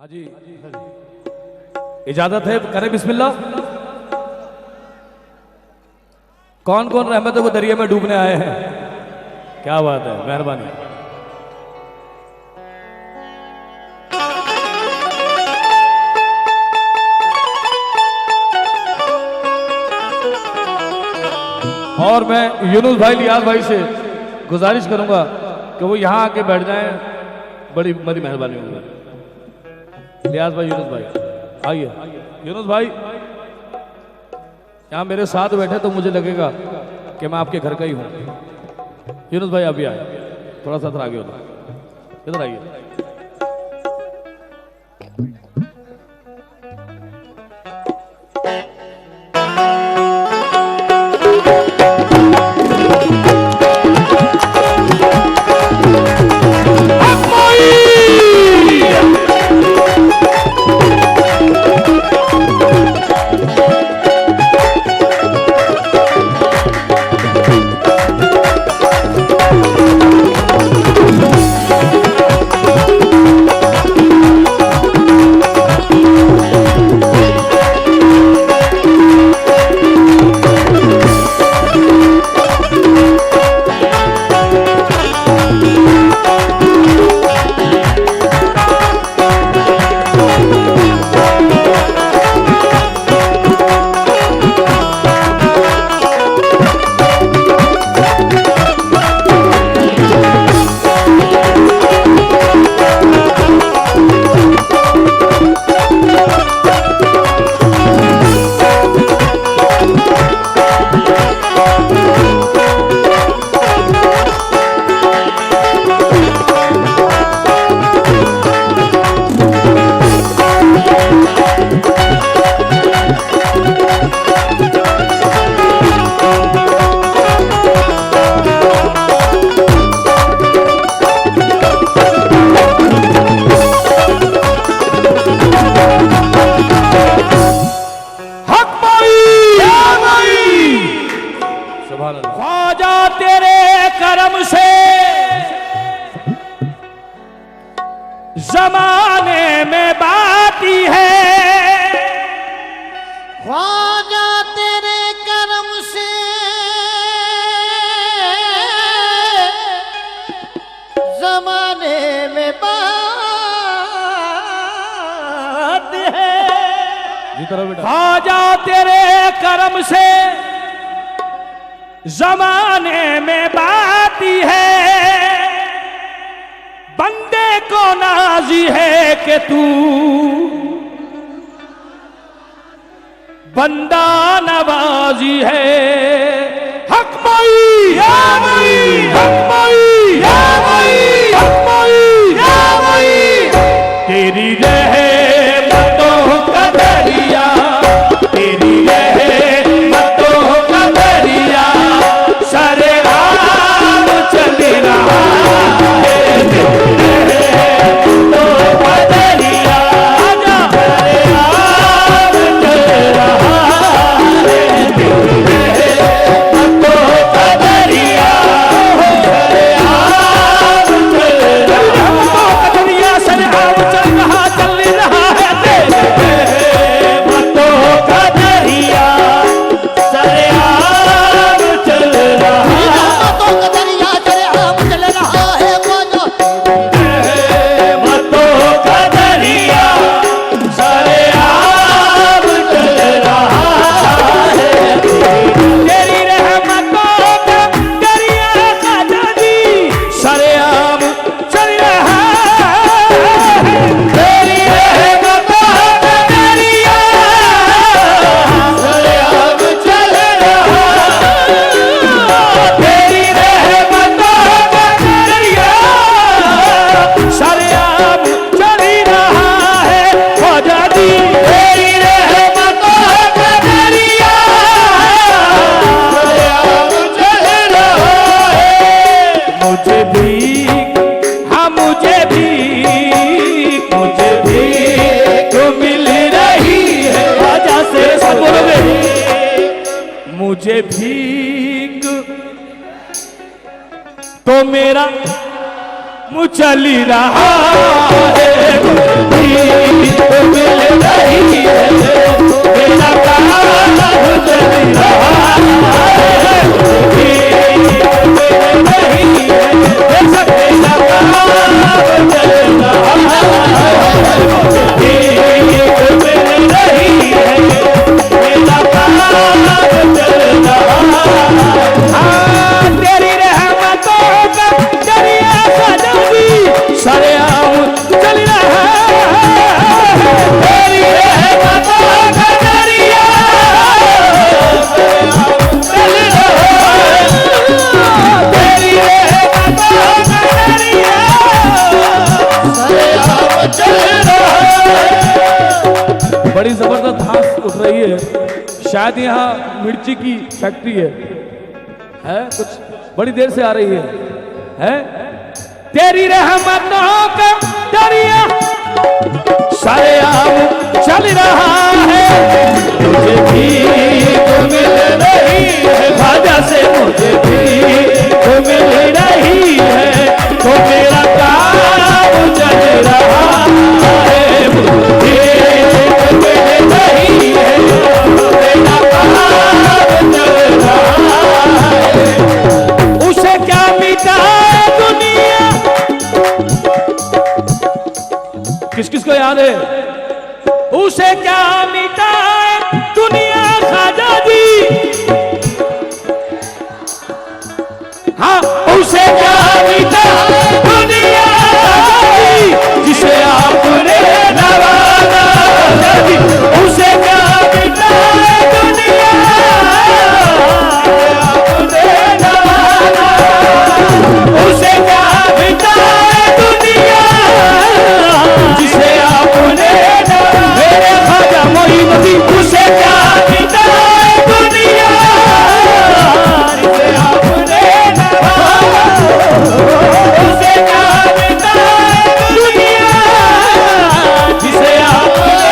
हाँ जी, इजाजत है, करें बिस्मिल्लाह। कौन कौन रहमतों को दरिया में डूबने आए हैं? क्या बात है, मेहरबानी। और मैं यूनुस भाई, लियाज भाई से गुजारिश करूंगा कि वो यहां आके बैठ जाएं, बड़ी मेहरबानी होगी। लियाज भाई, यूनुस भाई आइए। यूनुस भाई यहां मेरे साथ बैठे तो मुझे लगेगा कि मैं आपके घर का ही हूं। यूनुस भाई आप भी आए, थोड़ा सा इधर आगे होता, इधर आइए। ख्वाजा तेरे करम से जमाने में बाती है, ख्वाजा तेरे करम से जमाने में बात है। ख्वाजा तेरे करम से जमाने में बाती है, बंदे को नाजी है कि तू बंदा नवाजी है। हक मई या मई, हक मई या मई, हक मई या मई, तेरी रहमतों का दरिया, तेरी रहमतों का दरिया सारे आम चल रहा है, तो बदरिया सारे आम चल रहा है, तो बदरिया सारे आम चल रहा है, सारे आम चल रहा है, मतों का दरिया सारे आम चल रहा है, मतों का दरिया सारे आम चल रहा है, मतों का दरिया सारे आम चल रहा है, तेरी रहमतों का दरिया खाजाजी सारे आम चल रहा है, तेरी रहमतों का दरिया सारे आम चल रहा है, तेरी रहमतों का दरिया सारे आम चल रहा है, ख्वाजा जी तेरी रहमतों का दरिया सारे आम चल रहा है। मुझे भी, हाँ मुझे भी तो मिल रही है, ख्वाजा से सब बोलोगे, मुझे भीख तो मेरा मुँह चल रहा है, बड़ी जबरदस्त घास उठ रही है, शायद यहाँ मिर्ची की फैक्ट्री है कुछ बड़ी देर से आ रही है? तेरी रहमतों का दरिया सरेआम चल रहा है, मुझे भी तो मिल रही है ख्वाजा से, मुझे भी तो मिल रही है, तो मेरा काम चल रहा है, मुझे तो मिल रही है, मेरा काम चल रहा है। उसे क्या मिटा दुनिया, किस किस को याद है? उसे क्या मिटा दुनिया ख्वाजा जी, हाँ उसे क्या मिटा दुनिया जी, जिसे आपने नवाजा जी, उसे क्या मिटा दुनिया आपने नवाजा, उसे क्या मिटा दुनिया जिसे आपने मेरे ख्वाजा मोइनुद्दीन, उसे क्या मिटा दुनिया जिसे आपने उसे क्या मिटा दुनिया जिसे आपने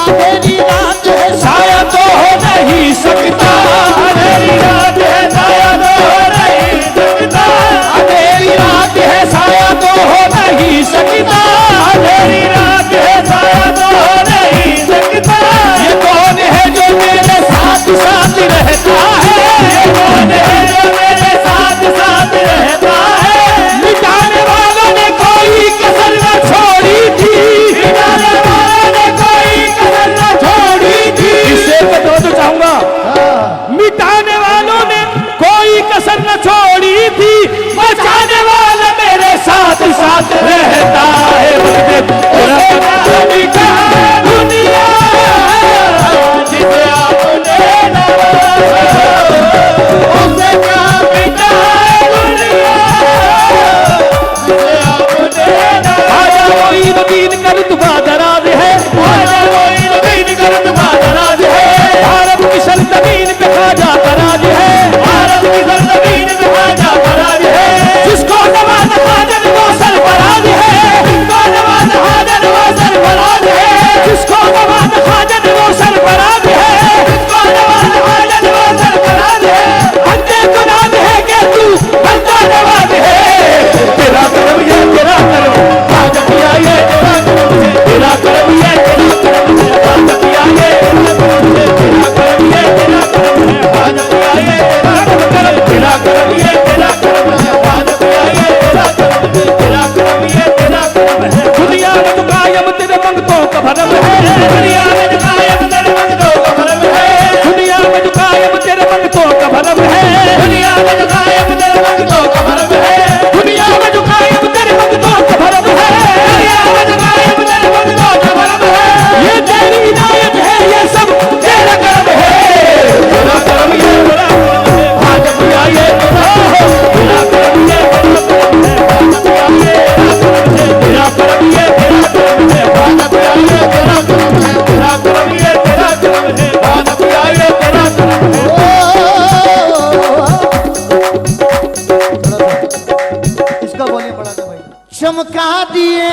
अंधेरी रात है साया तो हो नहीं सकता, अंधेरी रात है साया तो हो नहीं सकता, अंधेरी रात है साया तो हो नहीं सकता, अंधेरी रात है साया तो हो नहीं सकता। ये कौन है जो मेरे साथ साथ रहता है, ये कौन है जो मेरे साथ साथ रहता है, मिटाने वालों ने कोई कसर न छोड़ी थी, मिटाने वालों ने कोई कसर न छोड़ी थी, इससे बता तो चाहूंगा, मिटाने वालों ने कोई कसर न छोड़ी थी, बचाने वाला मेरे साथ साथ रहता है, मुझे पूरा मिटा दुनिया जिसे आपने नवाजा, उसे क्या मिटा दुनिया जिसे आपने नवाजा। मोइनुद्दीन का रुतबा दराज है, मोइनुद्दीन का रुतबा दराज है, भारत की सरजमीन पे ख्वाजा दराज है, भारत की सरजमीन पे ख्वाजा दराज है, जिसको नवाजा ख्वाजा वो सरफराज है, जिसको नवाजा ख्वाजा वो सरफराज है, जिसको नवाजा ख्वाजा वो सरफराज है, जिसको नवाजा ख्वाजा वो सरफराज है, बंदे को नाज है कि तू बंदा नवाज है, तेरा करम ये तेरा करम ख्वाजा किया ये तेरा करम है, तेरा करम ये तेरा करम है ख्वाजा किया ये तेरा करम है, तेरा करम ये तेरा करम है ख्वाजा किया ये तेरा करम, तेरा करम ये तेरा करम है ख्वाजा किया ये तेरा करम है, तेरा करम ये तेरा करम है। दुनिया में तो कायम तेरे मंगतों का भरम है, दुनिया में तो कायम तेरे मंगतों का भरम है, दुनिया में तो कायम तेरे मंगतों का भरम है, दुनिया में तो कायम तेरे मंगतों का भरम है, दुनिया में तो कायम तेरे मंगतों का भरम है, दुनिया में तो कायम तेरे मंगतों का भरम है, ये तेरी इनायत है, ये सब तेरा करम है, तेरा करम ये तेरा करम है ख्वाजा किया ये तेरा करम ये तेरा करम है ख्वाजा किया ये तेरा करम है, तेरा करम ये तेरा करम है ख्वाजा किया ये तेरा करम है, तेरा करम ये तेरा करम है, तेरा करम ये ख्वाजा किया ये तेरा करम है। इसका वॉल्यूम बढ़ा दो भाई। चमका दिए,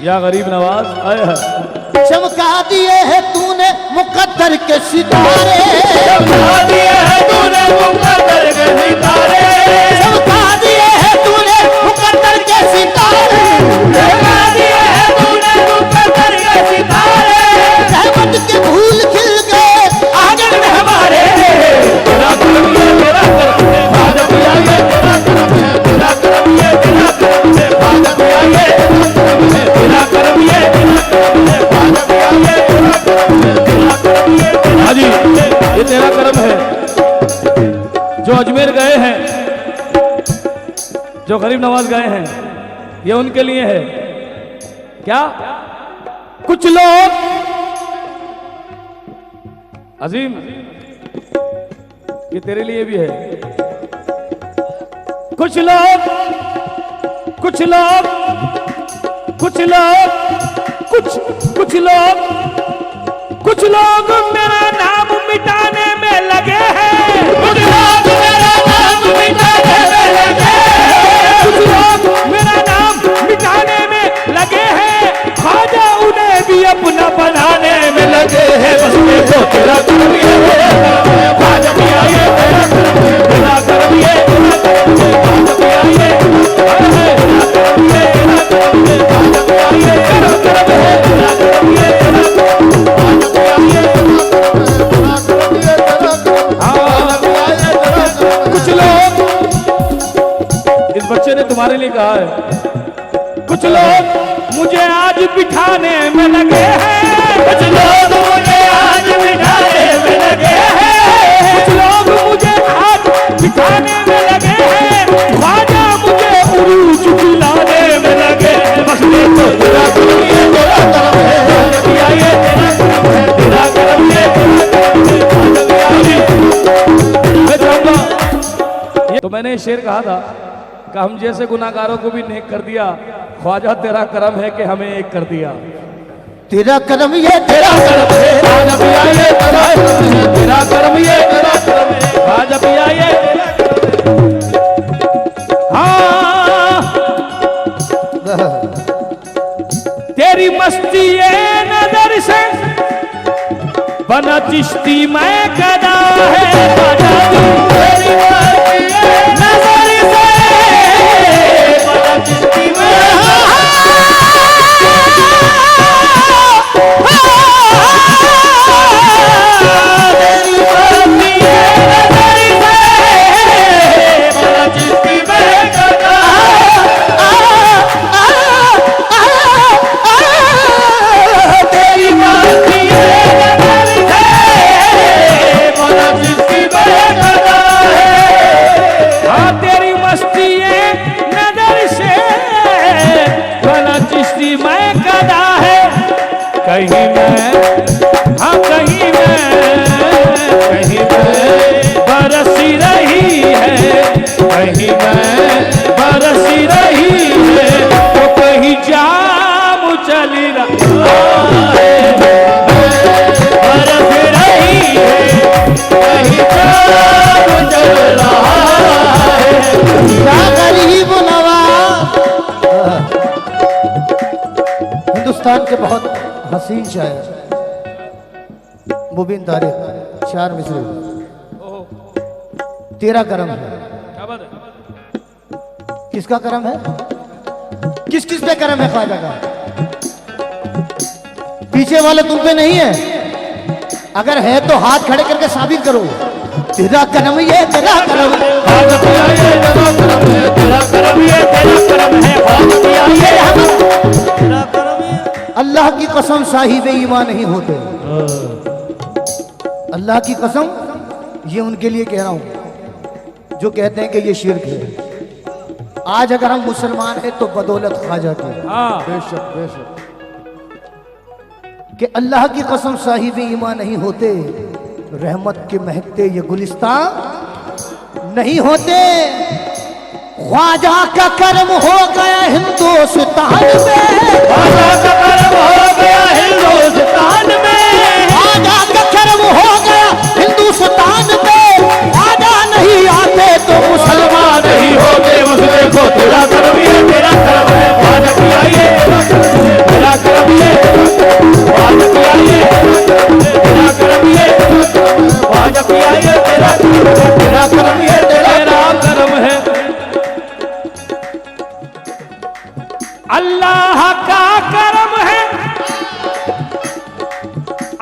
या गरीब नवाज आए हैं, चमका दिए है तूने मुकद्दर के सितारे, चमका दिए हैं तूने मुकद्दर के सितारे, चमका दिए है तूने मुकद्दर के सितारे, चमका दिए हैं तूने मुकद्दर के सितारे, रहमत के फूल खिल गए आंगन में हमारे, तेरा करम ये तेरा करम है ख्वाजा किया ये तेरा करम है, तेरा करम ये तेरा करम है ख्वाजा किया ये तेरा करम है, तेरा करम ये तेरा करम है ख्वाजा किया ये तेरा करम है, तेरा करम ये तेरा हाजी ये तेरा करम है। जो अजमेर गए हैं, जो गरीब नवाज गए हैं, ये उनके लिए है। क्या कुछ लोग अजीम, ये तेरे लिए भी है। कुछ लोग कुछ लोग मेरा नाम मिटाने में लगे हैं। कुछ लोग मेरा नाम मिटाने में लगे हैं। कुछ लोग मेरा नाम मिटाने में लगे हैं। ख्वाजा उन्हें भी अपना बनाने में लगे हैं। बस देखो तेरा करम ये ख्वाजा भी आए, तेरा करम ये ख्वाजा भी आए, कुछ लोग, इस बच्चे ने तुम्हारे लिए कहा है, कुछ लोग मुझे आज बिठाने में लगे हैं। कुछ लोग मुझे आज बिठाने में लगे हैं। कुछ लोग मुझे आज बिठाने में लगे हैं। ख्वाजा मुझे उरूज दिलाने में लगे हैं। बस देखो तेरा करम ये तेरा करम है, ये तेरा करम है, मैं चाहूंगा। तो मैंने शेर कहा था कि हम जैसे गुनाहगारों को भी नेक कर दिया। ख्वाजा तेरा करम है कि हमें एक कर दिया। तेरा करम ये तेरा करम है, ख्वाजा भी आए, तेरा करम ये तेरा करम है, ख्वाजा भी आए। हाँ तेरी मस्ती ये नजर से बना चिश्ती मैं गदा है। ख्वाजा तेरी मस्ती ये नजर से बना चिश्ती मैं कहीं मैं, हाँ कहीं मैं बरसी रही है, कहीं मैं बरसी रही है, तो कहीं जाम चली रहा है, बरस रही है, कहीं जाम चल रहा है। क्या गरीब नवाज। हिंदुस्तान के बहुत हसीन शायर मुबीन तारिक, 4 मिसरे। तेरा करम है, किसका करम है? किस किस पे करम है ख्वाजा का? पीछे वाले तुम पे नहीं है? अगर है तो हाथ खड़े करके साबित करो। तेरा करम ये तेरा करम है, तेरा करम ये तेरा करम है, तेरा करम है। अल्लाह की कसम साहिब ईमान नहीं होते। अल्लाह की कसम, ये उनके लिए कह रहा हूं जो कहते हैं कि ये शिर्क है। आज अगर हम मुसलमान हैं तो बदौलत ख्वाजा की। बेशक बेशक। कि अल्लाह की कसम साहिब ईमान नहीं होते, रहमत के महकते ये गुलिस्तान नहीं होते। ख्वाजा का कर्म हो गया हिंदुस्तान में, ख्वाजा का कर्म हो गया हिंदुस्तान में, ख्वाजा का कर्म हो गया हिंदुस्तान में। ख्वाजा नहीं आते तो मुसलमान नहीं होते। बस देखो तेरा कर्म ये तेरा कर्म है, ख्वाजा की आइए, तेरा कर्म ये ख्वाजा की आइए, तेरा कर्म ये ख्वाजा की आइए, तेरा कर्म ये तेरा कर्म है। अल्लाह का करम है,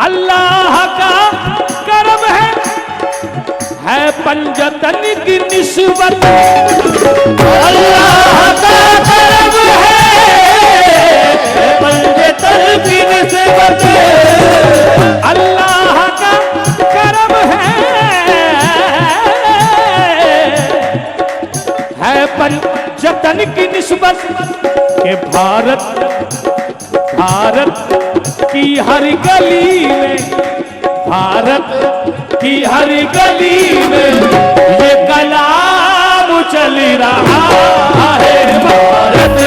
अल्लाह का करम है पंजतन की निस्बत। अल्लाह का करम है पंजतन की निस्बत। अल्लाह का करम है पंजतन की निस्बत के भारत की हर गली में, भारत की हर गली में ये कलाम चल रहा है। भारत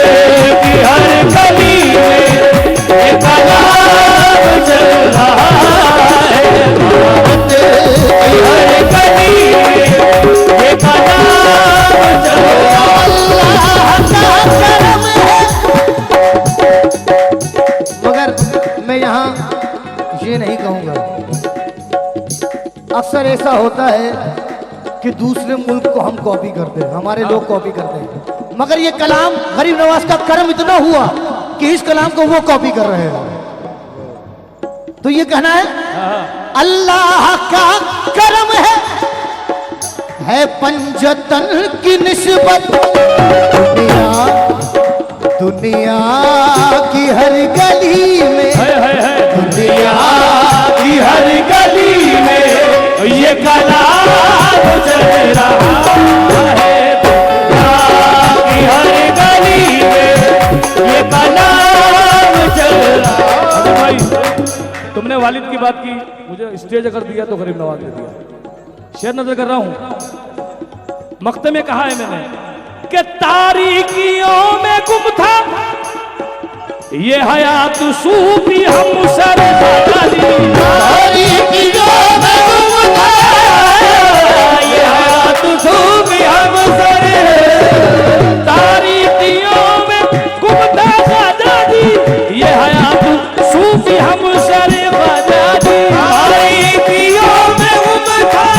कि दूसरे मुल्क को हम कॉपी करते हैं, हमारे लोग कॉपी करते हैं, मगर ये कलाम गरीब नवाज का कर्म इतना हुआ कि इस कलाम को वो कॉपी कर रहे हैं। तो ये कहना है अल्लाह का कर्म है पंजतन की निस्बत, दुनिया की हर गली में, दुनिया की हर गली में ये कलाम चल रहा है, दुनिया की हर गली में ये कलाम चल रहा है। भाई तुमने वालिद की बात की, मुझे स्टेज अगर दिया तो गरीब नवाज ने दिया। शेर नजर कर रहा हूं, मक्ते में कहा है मैंने कि तारीकियों में गुम था ये हयात सूफी हम सरदारी, तारीकियों में गुम था ये हयात सूफी हम सरदारी, तारीकियों में गुम था सरदारी ये हयात सूफी हम सरदारी, तारीकियों में गुम था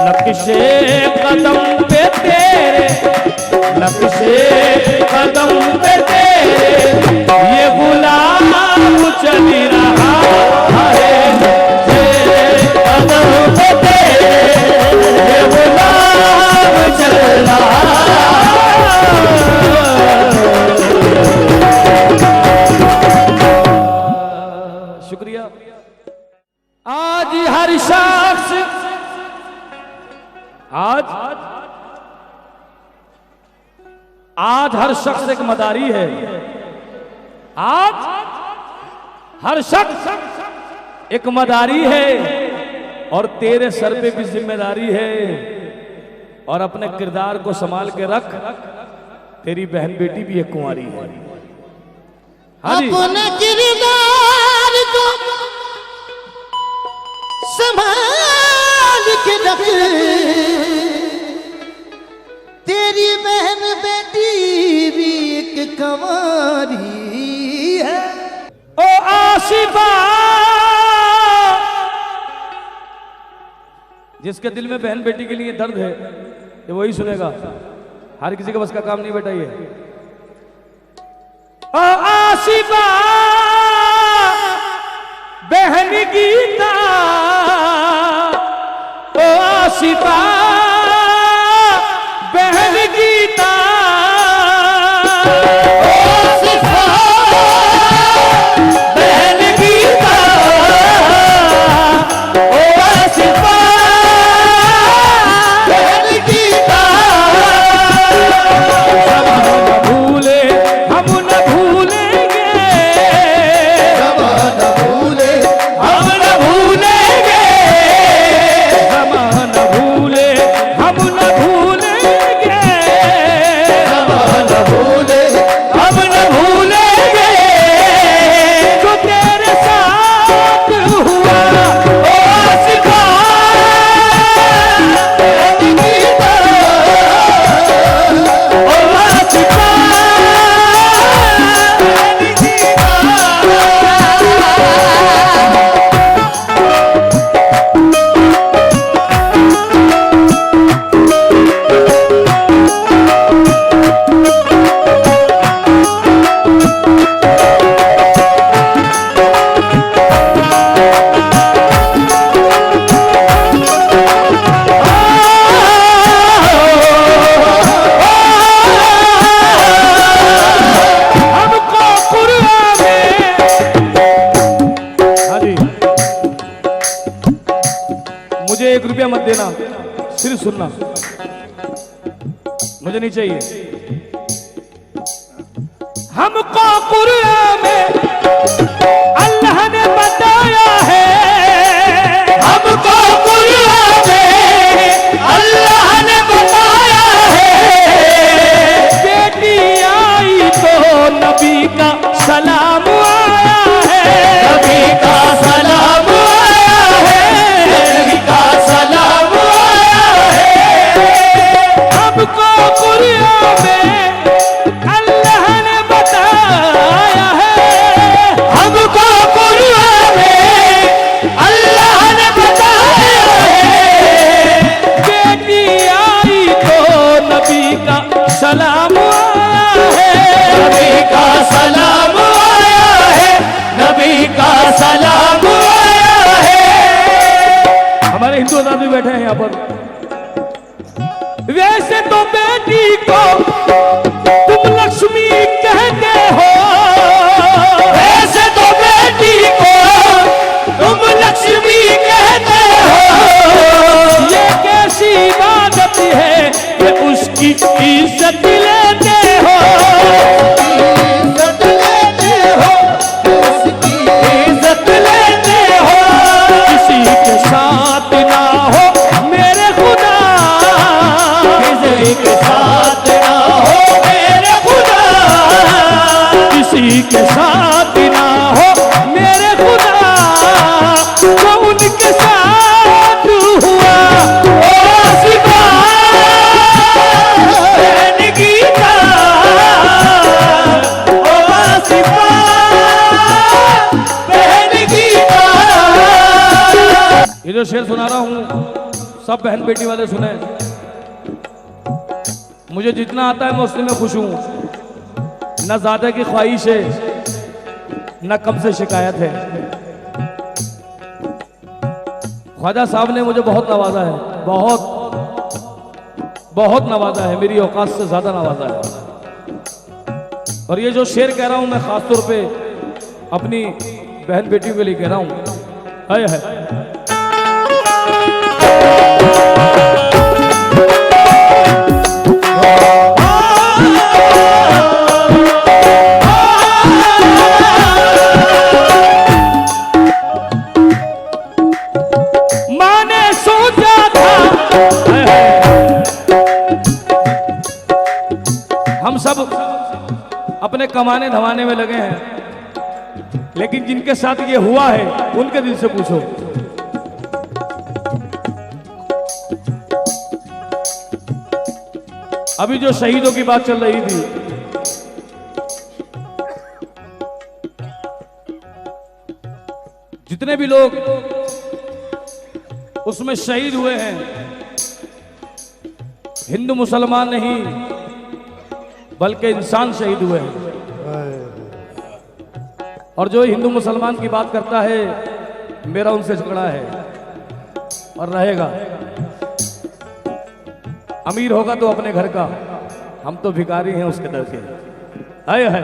नक्शे कदम पे तेरे, नक्शे कदम पे तेरे ये गुलाम चल रहा है, ये कदम पे तेरे ये गुलाम चल रहा है। शुक्रिया। आज हर शख्स आज हर शख्स एक मदारी है, आज हर शख्स एक मदारी है और तेरे सर पे भी जिम्मेदारी है, और अपने किरदार को संभाल के रख, तेरी बहन बेटी भी एक कुंवारी है। हाँ जी, अपने किरदार को संभाल के रख, तेरी बहन बेटी भी एक कंवारी है। ओ आसिफा, जिसके दिल में बहन बेटी के लिए दर्द है ये वही सुनेगा, हर किसी का बस का काम नहीं बेटा ये। ओ आसिफा बहन गीता, ओ आसिफा बहन गीता, ओ आसिफा बहन गीता, ओ आसिफा बहन गीता, हम न भूले हम न भूलेंगे, हम न भूले हम न भूलेंगे, हम न भूले हम न भूलेंगे, हम न भूले हम न भूलेंगे जो तेरे साथ हुआ। ओ आसिफा बहन गीता, ओ आसिफा बहन गीता। हमको कुरान में, हाँ जी, मुझे 1 रुपया मत देना, सिर्फ सुनना, मुझे नहीं चाहिए। हमको कुरान में अल्लाह ने बताया है, हमको कुरान में अल्लाह ने बताया है। बेटी आई तो नबी का सलाम आया है, नबी का सलाम आया है, नबी का सलाम आया है। हमको कुरान में अल्लाह ने बताया है, हमको कुरान में अल्लाह ने बताया है। बेटी आई तो नबी का सलाम आया है, नबी का सलाम आया है, नबी का सलाम आया है। हमारे हिंदू आजाद भी बैठे हैं यहाँ पर। वैसे तो बेटी को तुम लक्ष्मी कहते हो, वैसे तो बेटी को तुम लक्ष्मी कहते हो। ये कैसी इबादत है कि उसकी इज्जत लेते हो, इज्जत लेते हो, उसकी इज्जत लेते हो। किसी के साथ ना हो मेरे खुदा, किसी के साथ ना हो मेरे खुदा, किसी के साथ ना हो मेरे खुदा, जो उनके साथ हुआ ओ सिपा बहन गीता, ओ सिपा बहन गीता। ये जो शेर सुना रहा हूँ सब बहन बेटी वाले सुने। मुझे जितना आता है मैं उतने में खुश हूँ, न ज्यादा की ख्वाहिश है न कम से शिकायत है। ख्वाजा साहब ने मुझे बहुत नवाजा है, बहुत नवाजा है, मेरी औकात से ज्यादा नवाजा है। और ये जो शेर कह रहा हूं मैं खास तौर पे अपनी बहन बेटियों के लिए कह रहा हूं। हाय हाय माने सोचा था, हम सब अपने कमाने धमाने में लगे हैं, लेकिन जिनके साथ ये हुआ है उनके दिल से पूछो। अभी जो शहीदों की बात चल रही थी, जितने भी लोग उसमें शहीद हुए हैं, हिंदू मुसलमान नहीं बल्कि इंसान शहीद हुए हैं। और जो हिंदू मुसलमान की बात करता है, मेरा उनसे झगड़ा है और रहेगा। अमीर होगा तो अपने घर का, हम तो भिखारी हैं उसके दर के। हाय हाय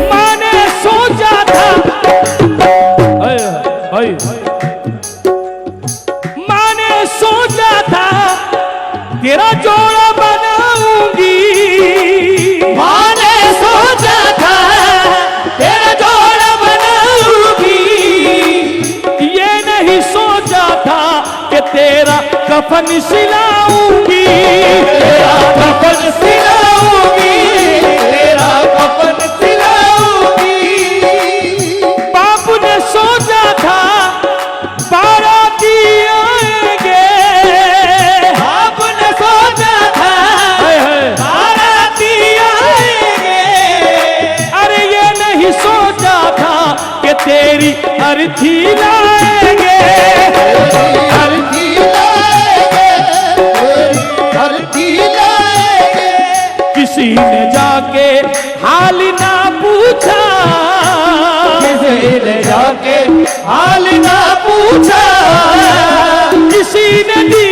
माने सोचा था, हाय हाय माने सोचा था तेरा जोड़ा बनाऊंगी, माने सोचा था तेरा जोड़ा बनाऊंगी। ये नहीं सोचा था कि तेरा कफन सिलाऊंगी, तेरा कफन सिलाऊंगी, तेरा कफन सिलाऊंगी। बाप ने सोचा था बाराती आएंगे, आपने सोचा था हाय हाय बाराती आएंगे। अरे ये नहीं सोचा था कि तेरी अर्थी लाएंगे, अर्थी लाएंगे, अर्थी लाएंगे। किसी ने जाके हाल ना पूछा, किसी ने जाके हाल ना पूछा, किसी ने दी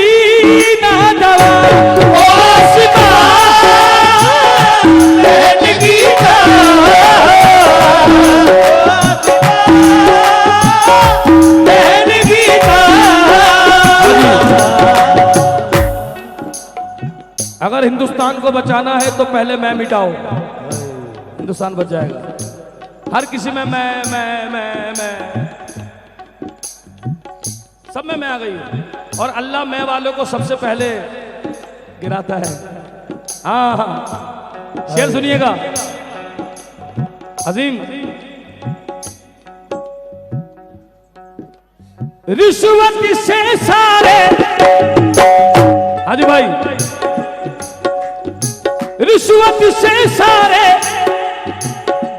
ना दवा। ओ सिपा बहन गीता, बहन गीता। अगर हिंदुस्तान को बचाना है तो पहले मैं मिटाओ, हिंदुस्तान बच जाएगा। हर किसी में मैं सब में मैं आ गई हूं और अल्लाह मैं वालों को सबसे पहले गिराता है। हाँ, शेर सुनिएगा अजीम। रिश्वत से सारे, हाजी भाई, रिश्वत से सारे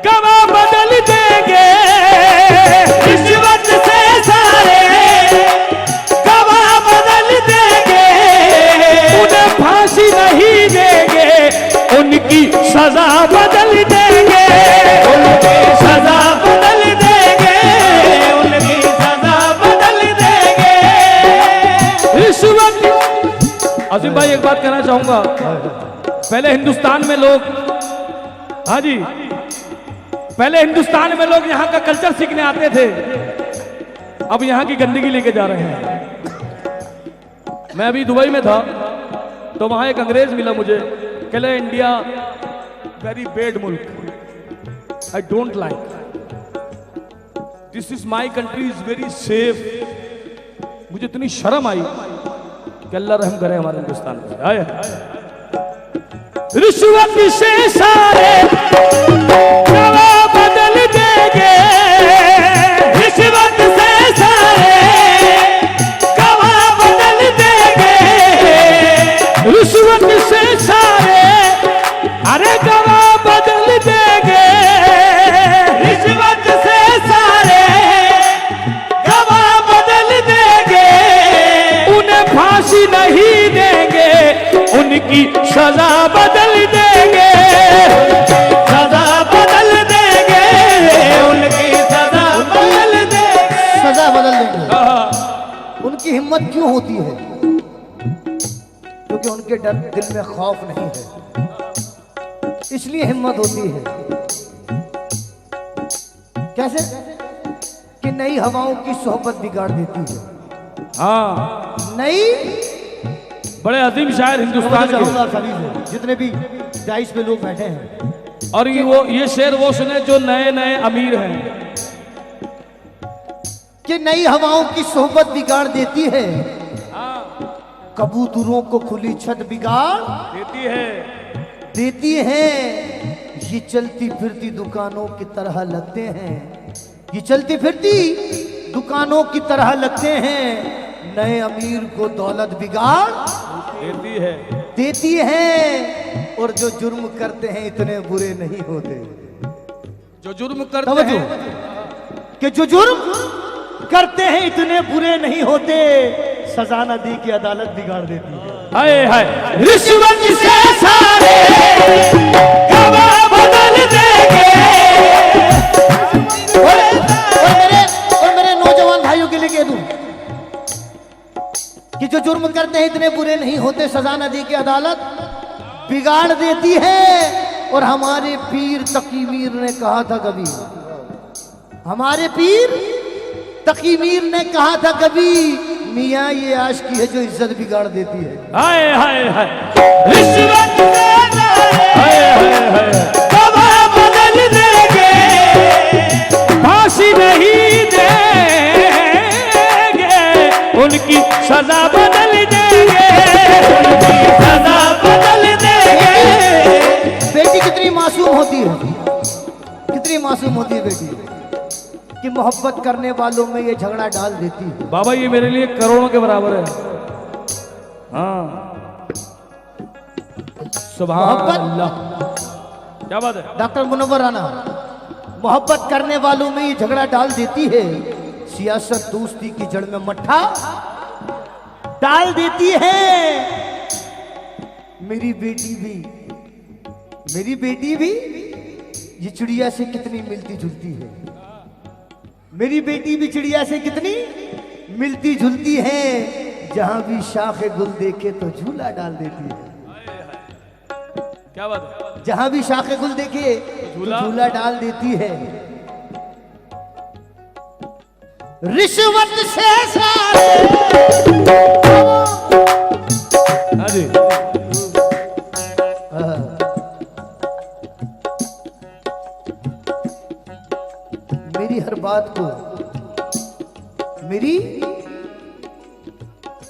गवाह बदल देंगे, रिश्वत से सारे गवाह बदल देंगे, उन्हें फांसी नहीं देंगे, उनकी सजा बदल देंगे, उनकी सजा बदल देंगे, उनकी सजा बदल देंगे। रिश्वत। अजीम भाई एक बात कहना चाहूंगा, पहले हिंदुस्तान में लोग, हाँ जी, पहले हिंदुस्तान में लोग यहाँ का कल्चर सीखने आते थे, अब यहाँ की गंदगी लेके जा रहे हैं। मैं अभी दुबई में था तो वहां एक अंग्रेज मिला मुझे, कहले इंडिया वेरी बैड मुल्क, I don't like, this is my country is very safe. मुझे इतनी शर्म आई कि अल्लाह रहम करे हमारे हिंदुस्तान पे। आए रिश्वत से सारे गवाह बदल देंगे, रिश्वत से सारे गवाह बदल देंगे, रिश्वत से सारे अरे गवाह बदल देंगे, रिश्वत से सारे गवाह बदल देंगे, उन्हें फांसी नहीं देंगे, उनकी सजा बदल देंगे, सजा बदल देंगे, उनकी सजा बदल देंगे। सजा बदल देंगे। उनकी हिम्मत क्यों होती है? क्योंकि उनके दिल में खौफ नहीं है, इसलिए हिम्मत होती है। कैसे? कि नई हवाओं की सोहबत बिगाड़ देती है। हाँ, नई, बड़े अजीम शायर हिंदुस्तान के, चाहूंगा सभी से, जितने भी डाइस पे लोग बैठे हैं, और ये शेर वो सुने जो नए नए अमीर हैं। कि नई हवाओं की सोहबत बिगाड़ देती है, कबूतरों को खुली छत बिगाड़ देती है। ये चलती फिरती दुकानों की तरह लगते हैं, ये चलती फिरती दुकानों की तरह लगते हैं। नए अमीर को दौलत बिगाड़ देती है, और जो जुर्म करते हैं इतने बुरे नहीं होते। जो जुर्म करते हैं, कि जो जुर्म करते हैं इतने बुरे नहीं होते, सजा न दी की अदालत बिगाड़ देती है। हाय हाय, रिश्वत से सारे गवाह बदल देंगे। और मेरे नौजवान भाइयों के लिए कह दूं कि जो जुर्म करते हैं इतने बुरे नहीं होते, सजा न दी की अदालत बिगाड़ देती है। और हमारे पीर तकी मीर ने कहा था कभी, हमारे पीर तकी मीर ने कहा था कभी, मियाँ ये आशिकी है जो इज्जत बिगाड़ देती है। हाय हाय हाय, रिश्वत से सारे हाय हाय हाय, गवाह बदल देंगे, फांसी नहीं देंगे, उनकी सजा बदल देंगे, उनकी सजा बदल देंगे। बेटी कितनी मासूम होती है, कितनी मासूम होती है बेटी, कि मोहब्बत करने वालों में ये झगड़ा डाल देती है। बाबा ये मेरे लिए करोड़ों के बराबर है। हाँ, सुभान अल्लाह, क्या बात है। डॉक्टर मुनव्वर राना, मोहब्बत करने वालों में ये झगड़ा डाल देती है, सियासत दोस्ती की जड़ में मट्ठा डाल देती है। मेरी बेटी भी ये चिड़िया से कितनी मिलती जुलती है, मेरी बेटी भी चिड़िया से कितनी मिलती जुलती है। जहां भी शाखे गुल देखे तो झूला डाल देती है, क्या बात है। जहां भी शाखे गुल देखे तो झूला डाल देती है। रिश्वत से सारे, हाँ जी,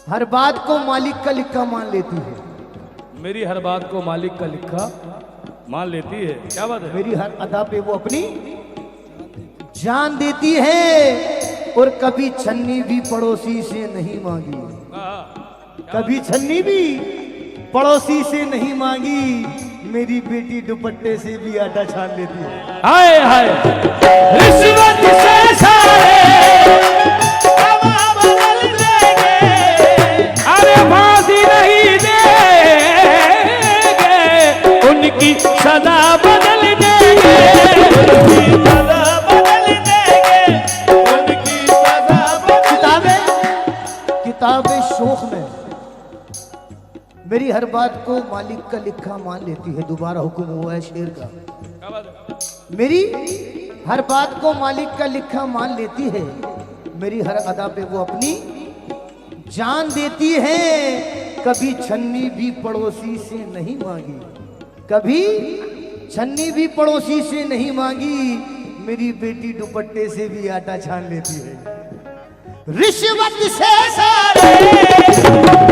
हर बात को मालिक का लिखा मान लेती है। मेरी हर बात को मालिक का लिखा मान लेती है। क्या बात है? मेरी हर अदा पे वो अपनी जान देती है और कभी छन्नी भी पड़ोसी से नहीं मांगी। कभी छन्नी भी पड़ोसी से नहीं मांगी। मेरी बेटी दुपट्टे से भी आटा छान लेती है। हाय हाय रिश्वत से सारे गवा बदल देंगे। अरे फांसी नहीं देंगे, उनकी सजा बदल देंगे। उनकी सजा बदल देंगे। उनकी सजा बदल किताबें शोख में मेरी हर बात को मालिक का लिखा मान लेती है। दोबारा हुक्म हुआ है शेर का। क्या बात है? मेरी हर बात को मालिक का लिखा मान लेती है। मेरी हर अदा पे वो अपनी जान देती है। कभी छन्नी भी पड़ोसी से नहीं मांगी। कभी छन्नी भी पड़ोसी से नहीं मांगी। मेरी बेटी दुपट्टे से भी आटा छान लेती है। रिश्वत से सारे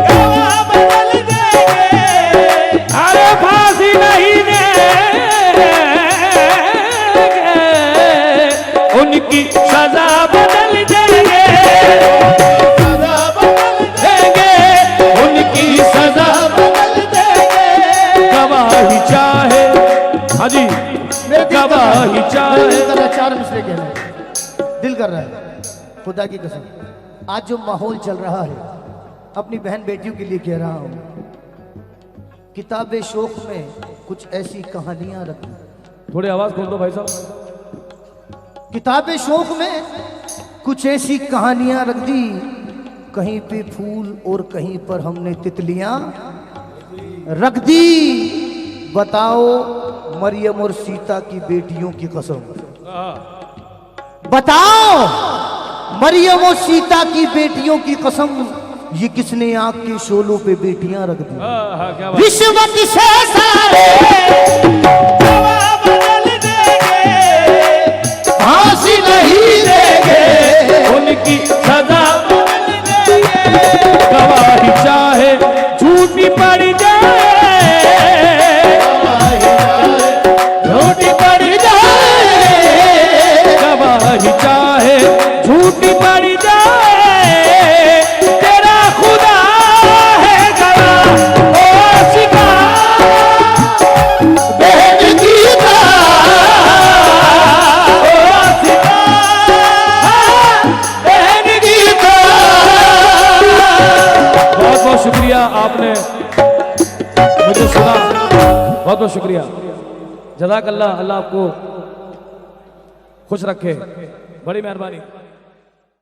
गवा बदल देंगे। अरे फांसी नहीं देंगे, उनकी सजा बदल देंगे। सजा बदल देंगे, उनकी सजा बदल देंगे। गवाही चाहे, हाँ जी, गवाही चाहे। दिल कर रहा है, 4 मिसरे कहना है। दिल कर रहा है खुदा की कसम। आज जो माहौल चल रहा है अपनी बहन बेटियों के लिए कह रहा हूं। किताबे शोक में कुछ ऐसी कहानियां रख दी। थोड़ी आवाज खोल दो भाई साहब। किताबे शोक में कुछ ऐसी कहानियां रख दी। कहीं पे फूल और कहीं पर हमने तितलियां रख दी। बताओ मरियम और सीता की बेटियों की कसम। बताओ मरियम और सीता की बेटियों की कसम। ये किसने आंख के शोलों पे बेटियां रख दी। क्या बात? रिश्वत से सारे गवा बदल देंगे। फांसी नहीं देंगे। उनकी सजा बदल देंगे। गवाही चाहे झूठी पड़ जाए, झूठी पड़ जाए। गवाही चाहे झूठी पड़ जाए। तेरा खुदा है गवाह, ओ सिखा बहन गीता ओ सिखा बहन गीता। बहुत बहुत शुक्रिया, आपने मुझे सुना। बहुत बहुत शुक्रिया। जज़ाकल्लाह। अल्लाह आपको खुश रखे। बड़ी मेहरबानी।